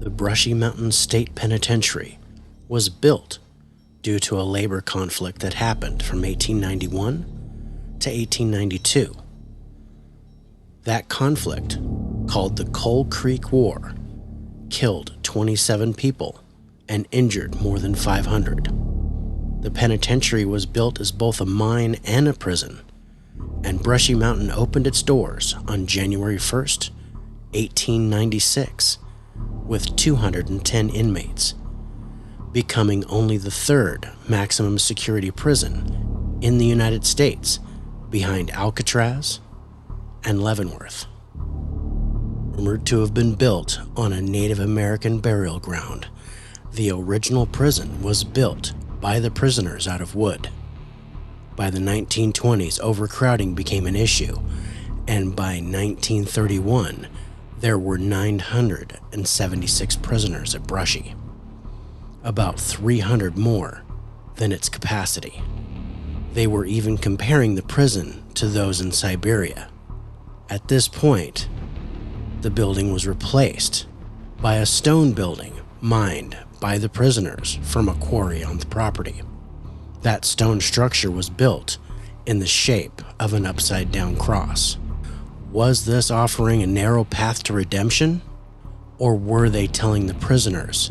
The Brushy Mountain State Penitentiary was built due to a labor conflict that happened from 1891 to 1892. That conflict, called the Coal Creek War, killed 27 people and injured more than 500. The penitentiary was built as both a mine and a prison, and Brushy Mountain opened its doors on January 1st, 1896, with 210 inmates, becoming only the third maximum security prison in the United States behind Alcatraz and Leavenworth. Rumored to have been built on a Native American burial ground, the original prison was built by the prisoners out of wood. By the 1920s, overcrowding became an issue, and by 1931, there were 976 prisoners at Brushy, about 300 more than its capacity. They were even comparing the prison to those in Siberia. At this point, the building was replaced by a stone building mined by the prisoners from a quarry on the property. That stone structure was built in the shape of an upside-down cross. Was this offering a narrow path to redemption, or were they telling the prisoners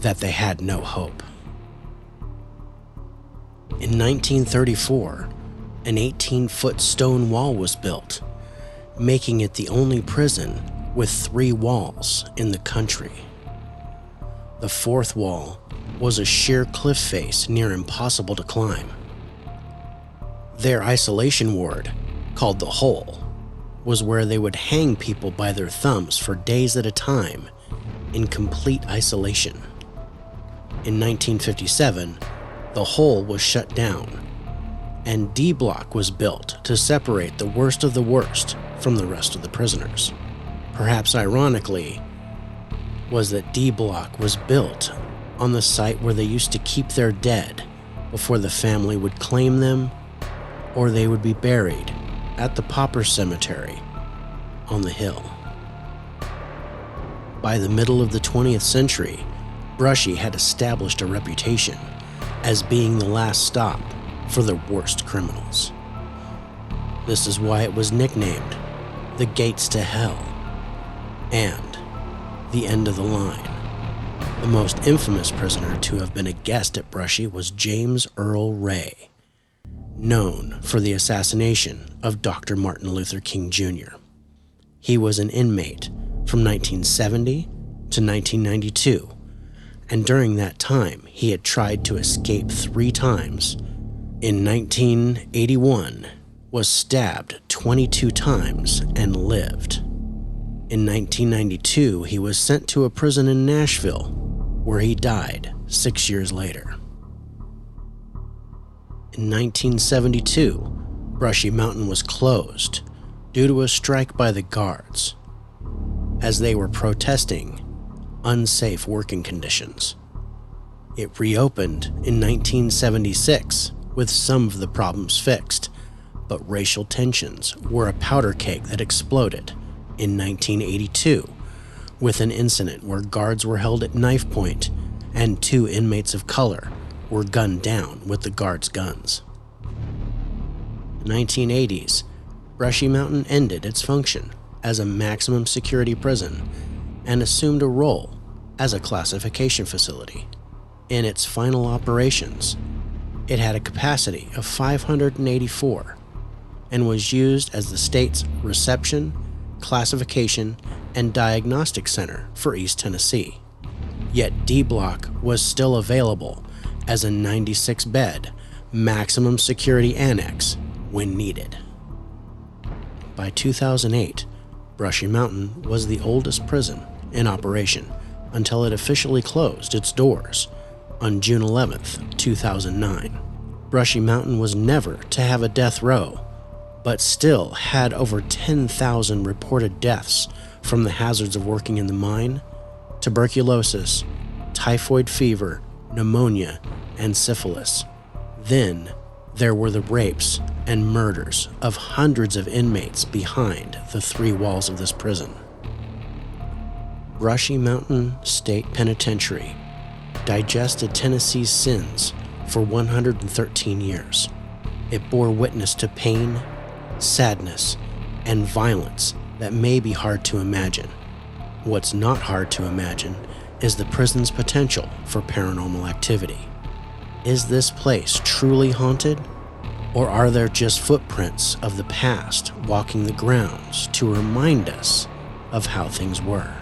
that they had no hope? In 1934, an 18-foot stone wall was built, making it the only prison with 3 walls in the country. The 4th wall was a sheer cliff face near impossible to climb. Their isolation ward, called the Hole, was where they would hang people by their thumbs for days at a time in complete isolation. In 1957, the Hole was shut down, and D Block was built to separate the worst of the worst from the rest of the prisoners. Perhaps ironically, was that D Block was built on the site where they used to keep their dead before the family would claim them, or they would be buried at the Pauper Cemetery on the hill. By the middle of the 20th century, Brushy had established a reputation as being the last stop for the worst criminals. This is why it was nicknamed the Gates to Hell and the End of the Line. The most infamous prisoner to have been a guest at Brushy was James Earl Ray, known for the assassination of Dr. Martin Luther King Jr. He was an inmate from 1970 to 1992, and during that time he had tried to escape 3 times. In 1981, was stabbed 22 times and lived. In 1992, he was sent to a prison in Nashville, where he died 6 years later. In 1972, Brushy Mountain was closed due to a strike by the guards, as they were protesting unsafe working conditions. It reopened in 1976 with some of the problems fixed, but racial tensions were a powder keg that exploded in 1982 with an incident where guards were held at knife point and 2 inmates of color were gunned down with the guards' guns. In the 1980s, Brushy Mountain ended its function as a maximum security prison and assumed a role as a classification facility. In its final operations, it had a capacity of 584 and was used as the state's reception, classification, and diagnostic center for East Tennessee. Yet D Block was still available as a 96-bed maximum security annex when needed. By 2008, Brushy Mountain was the oldest prison in operation until it officially closed its doors on June 11, 2009. Brushy Mountain was never to have a death row, but still had over 10,000 reported deaths from the hazards of working in the mine, tuberculosis, typhoid fever, pneumonia, and syphilis. Then there were the rapes and murders of hundreds of inmates behind the 3 walls of this prison. Brushy Mountain State Penitentiary digested Tennessee's sins for 113 years. It bore witness to pain, sadness, and violence that may be hard to imagine. What's not hard to imagine is the prison's potential for paranormal activity. Is this place truly haunted? Or are there just footprints of the past walking the grounds to remind us of how things were?